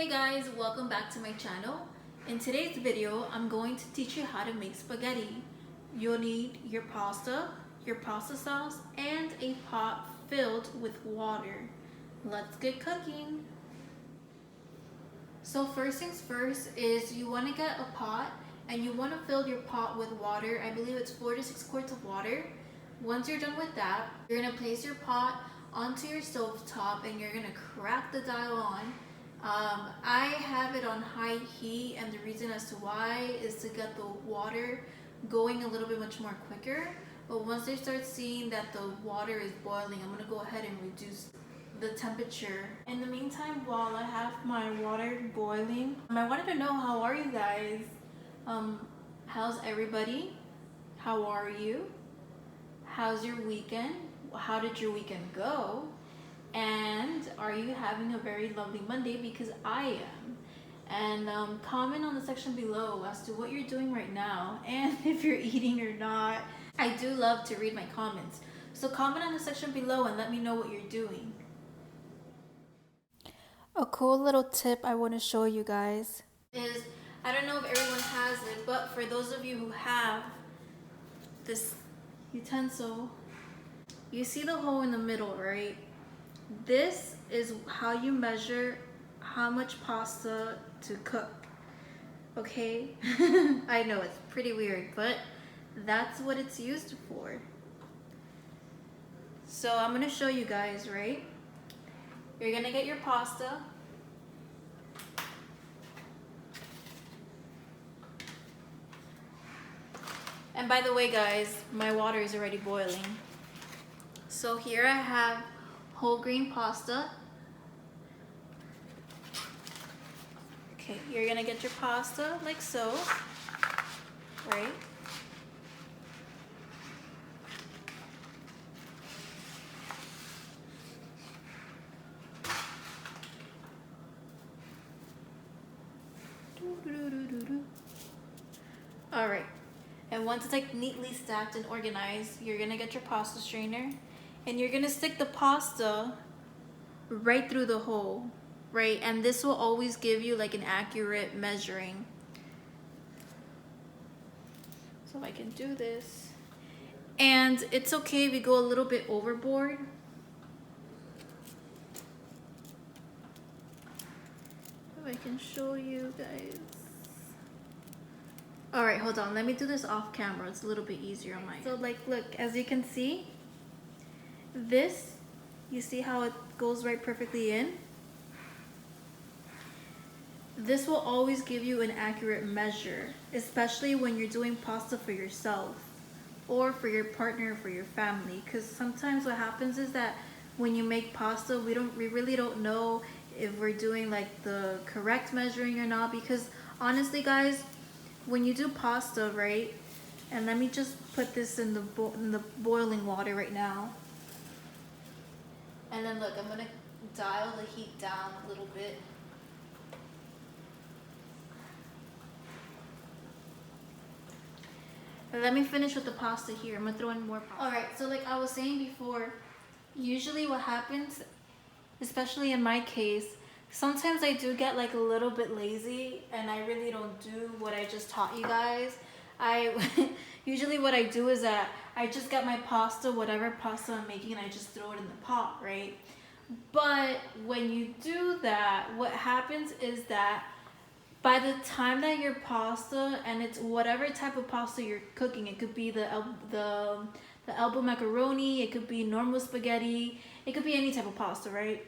Hey guys, welcome back to my channel. In today's video, I'm going to teach you how to make spaghetti. You'll need your pasta sauce, and a pot filled with water. Let's get cooking. So first things first is you want to get a pot and you want to fill your pot with water. I believe it's 4 to 6 quarts of water. Once you're done with that, you're going to place your pot onto your stove top and you're going to crack the dial on. I have it on high heat, and the reason as to why is to get the water going a little bit much more quicker. But once I start seeing that the water is boiling, I'm going to go ahead and reduce the temperature. In the meantime, while I have my water boiling, I wanted to know, how are you guys? How's everybody? How are you? How's your weekend? How did your weekend go? And are you having a very lovely Monday? Because I am. And comment on the section below as to what you're doing right now and if you're eating or not. I do love to read my comments. So comment on the section below and let me know what you're doing. A cool little tip I want to show you guys is, I don't know if everyone has it, but for those of you who have this utensil, you see the hole in the middle, right? This is how you measure how much pasta to cook, okay? I know it's pretty weird, but that's what it's used for. So I'm gonna show you guys, right? You're gonna get your pasta. And by the way, guys, my water is already boiling. So here I have whole grain pasta. Okay, you're gonna get your pasta like so, right? All right, and once it's like neatly stacked and organized, you're gonna get your pasta strainer and you're gonna stick the pasta right through the hole, right? And this will always give you like an accurate measuring. So if I can do this, and it's okay if you go a little bit overboard. If I can show you guys. All right, hold on, let me do this off camera. It's a little bit easier on my end. So like, look, as you can see, this, you see how it goes right perfectly in? This will always give you an accurate measure, especially when you're doing pasta for yourself or for your partner or for your family. Because sometimes what happens is that when you make pasta, we really don't know if we're doing like the correct measuring or not. Because honestly, guys, when you do pasta, right? And let me just put this in the boiling water right now. And then look, I'm gonna dial the heat down a little bit. And let me finish with the pasta here. I'm gonna throw in more pasta. All right, so like I was saying before, usually what happens, especially in my case, sometimes I do get like a little bit lazy and I really don't do what I just taught you guys. Usually what I do is that I just get my pasta, whatever pasta I'm making, and I just throw it in the pot, right? But when you do that, what happens is that by the time that your pasta, and it's whatever type of pasta you're cooking, it could be the elbow macaroni, it could be normal spaghetti, it could be any type of pasta, right?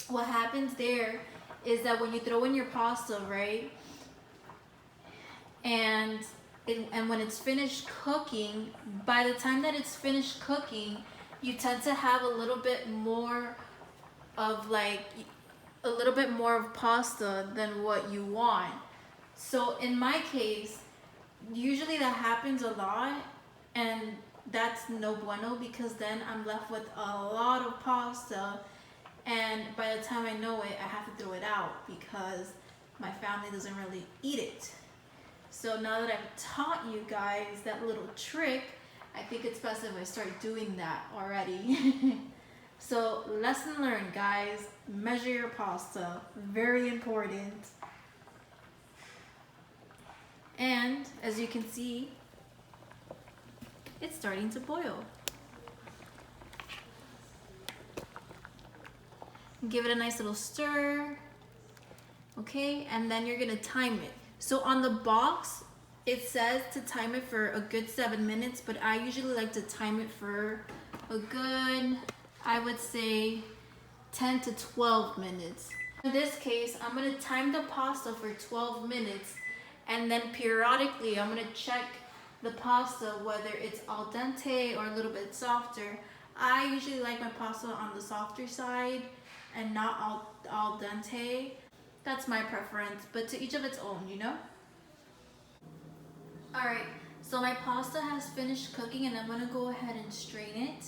What happens there is that when you throw in your pasta, right, and when it's finished cooking, by the time that it's finished cooking, you tend to have a little bit more of pasta than what you want. So in my case, usually that happens a lot, and that's no bueno, because then I'm left with a lot of pasta, and by the time I know it, I have to throw it out because my family doesn't really eat it. So now that I've taught you guys that little trick, I think it's best if I start doing that already. So lesson learned, guys. Measure your pasta. Very important. And as you can see, it's starting to boil. Give it a nice little stir. Okay, and then you're gonna time it. So on the box, it says to time it for a good 7 minutes, but I usually like to time it for a good, I would say, 10 to 12 minutes. In this case, I'm gonna time the pasta for 12 minutes, and then periodically I'm gonna check the pasta whether it's al dente or a little bit softer. I usually like my pasta on the softer side and not al dente. That's my preference, but to each of its own, you know? Alright, so my pasta has finished cooking and I'm gonna go ahead and strain it.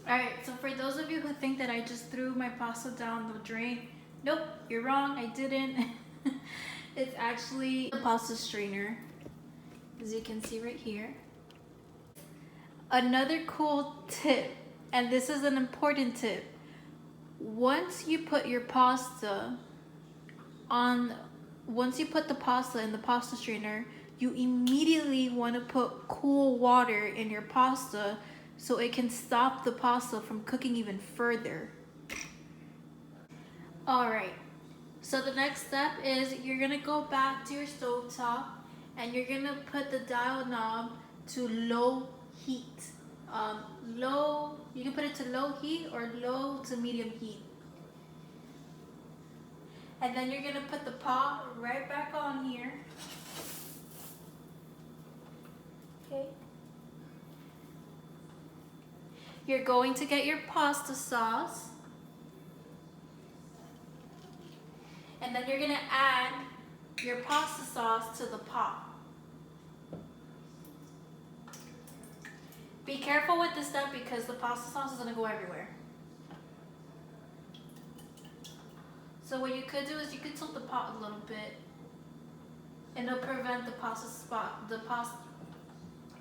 Alright, so for those of you who think that I just threw my pasta down the drain, nope, you're wrong, I didn't. It's actually the pasta strainer, as you can see right here. Another cool tip, and this is an important tip. Once you put the pasta in the pasta strainer, you immediately want to put cool water in your pasta so it can stop the pasta from cooking even further. Alright, so the next step is you're gonna go back to your stove top and you're gonna put the dial knob to low heat. You can put it to low heat or low to medium heat. And then you're gonna put the pot right back on here. Okay. You're going to get your pasta sauce. And then you're gonna add your pasta sauce to the pot. Be careful with this step because the pasta sauce is gonna go everywhere. So what you could do is you could tilt the pot a little bit and it'll prevent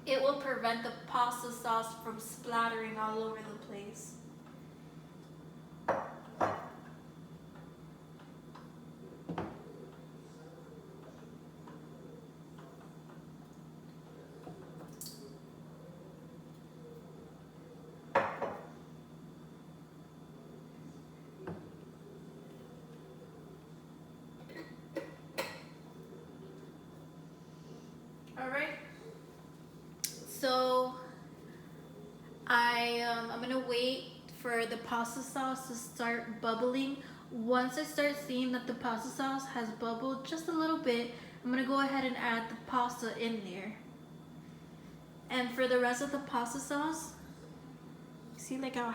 it will prevent the pasta sauce from splattering all over the place. Alright, so I'm gonna wait for the pasta sauce to start bubbling. Once I start seeing that the pasta sauce has bubbled just a little bit, I'm gonna go ahead and add the pasta in there. And for the rest of the pasta sauce, see like I'll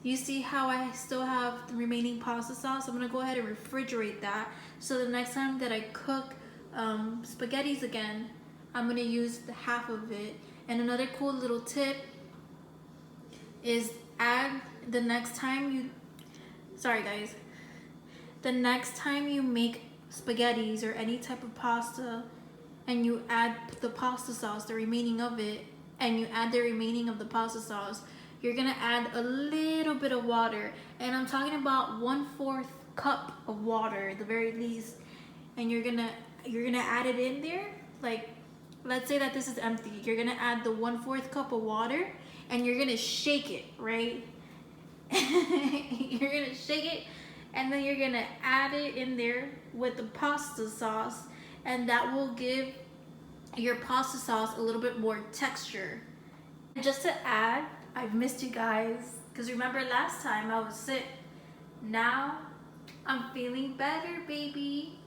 you see how I still have the remaining pasta sauce? I'm gonna go ahead and refrigerate that so the next time that I cook spaghettis again, I'm gonna use the half of it. And another cool little tip is the next time you make spaghettis or any type of pasta and you add the pasta sauce, the remaining of it, and you add the remaining of the pasta sauce, you're gonna add a little bit of water. And I'm talking about 1/4 cup of water at the very least. And you're gonna add it in there. Like, let's say that this is empty. You're gonna add the 1/4 cup of water and you're gonna shake it, right? You're gonna shake it and then you're gonna add it in there with the pasta sauce, and that will give your pasta sauce a little bit more texture. And just to add, I've missed you guys, because remember last time I was sick. Now I'm feeling better, baby.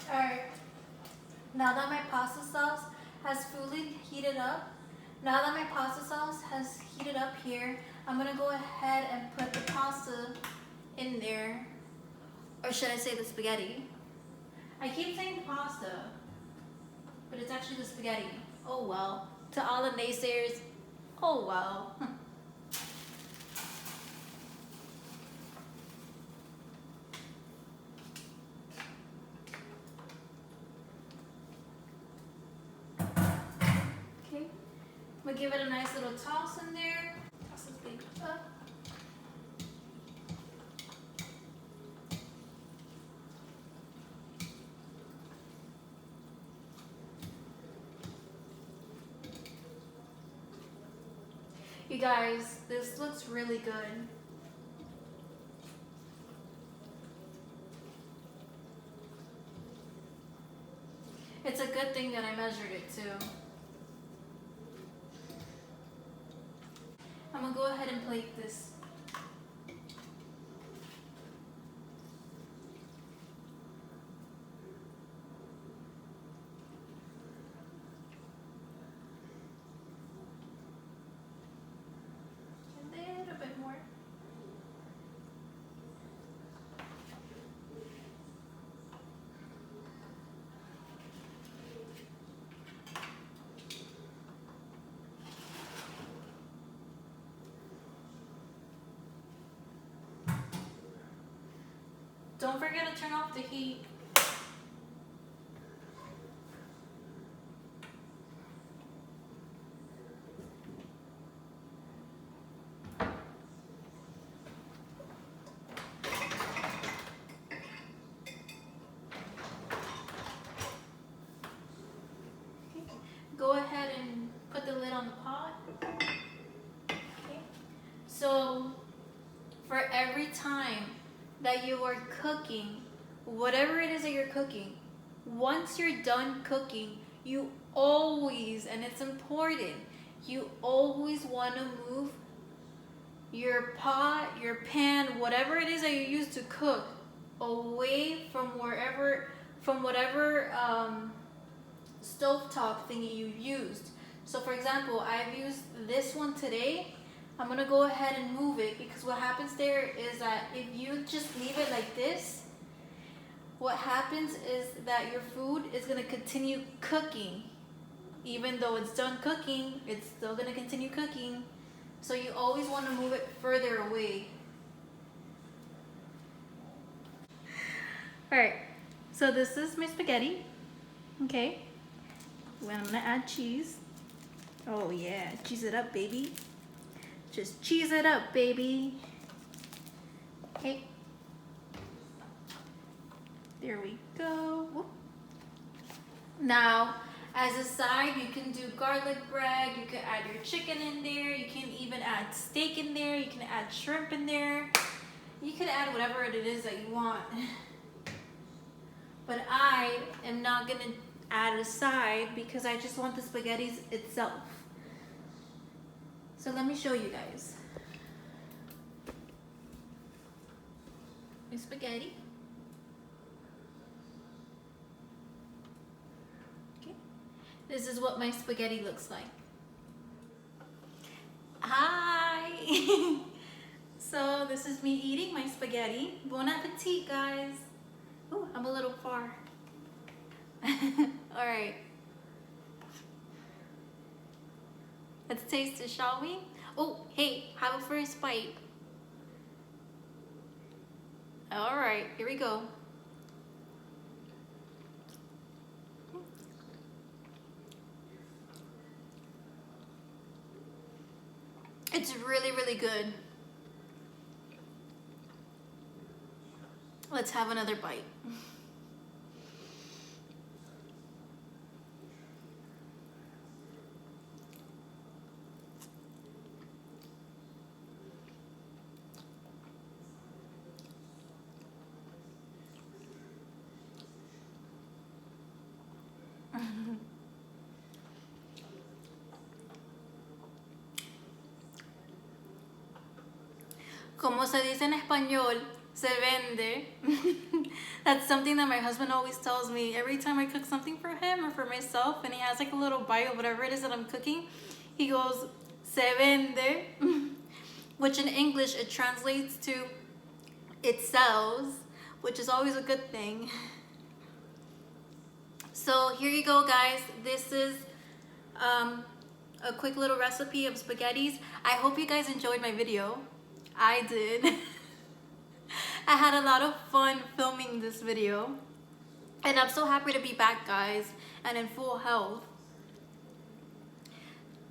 Alright, now that my pasta sauce has fully heated up, here, I'm gonna go ahead and put the pasta in there, or should I say the spaghetti. I keep saying pasta, but it's actually the spaghetti. Oh well. To all the naysayers, oh well. Okay, we'll give it a nice little toss in there. Toss this baby up. You guys, this looks really good. It's a good thing that I measured it too. I'm gonna go ahead and plate this. A little bit more. Don't forget to turn off the heat. Go ahead and put the lid on the pot. Okay. So for every time that you are cooking, whatever it is that you're cooking, once you're done cooking, you always, and it's important, you always want to move your pot, your pan, whatever it is that you use to cook, away from whatever stovetop thingy you used. So for example, I've used this one today. I'm gonna go ahead and move it, because what happens there is that if you just leave it like this, what happens is that your food is gonna continue cooking. Even though it's done cooking, it's still gonna continue cooking. So you always wanna move it further away. All right, so this is my spaghetti, okay? When I'm gonna add cheese. Oh yeah, cheese it up, baby. Just cheese it up, baby. Okay. There we go. Whoop. Now, as a side, you can do garlic bread. You can add your chicken in there. You can even add steak in there. You can add shrimp in there. You can add whatever it is that you want. But I am not gonna add a side because I just want the spaghetti itself. So let me show you guys. My spaghetti. Okay. This is what my spaghetti looks like. Hi! So this is me eating my spaghetti. Bon appetit, guys. Oh, I'm a little far. All right. Let's taste it, shall we? Oh, hey, have a first bite. All right, here we go. It's really, really good. Let's have another bite. Como se dice en español, se vende. That's something that my husband always tells me every time I cook something for him or for myself, and he has like a little bite of whatever it is that I'm cooking. He goes, se vende, which in English it translates to it sells, which is always a good thing. So here you go, guys. This is a quick little recipe of spaghettis. I hope you guys enjoyed my video. I did. I had a lot of fun filming this video. And I'm so happy to be back, guys, and in full health.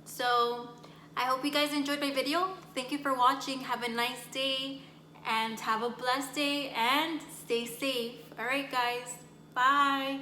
So I hope you guys enjoyed my video. Thank you for watching. Have a nice day and have a blessed day and stay safe. All right, guys. Bye.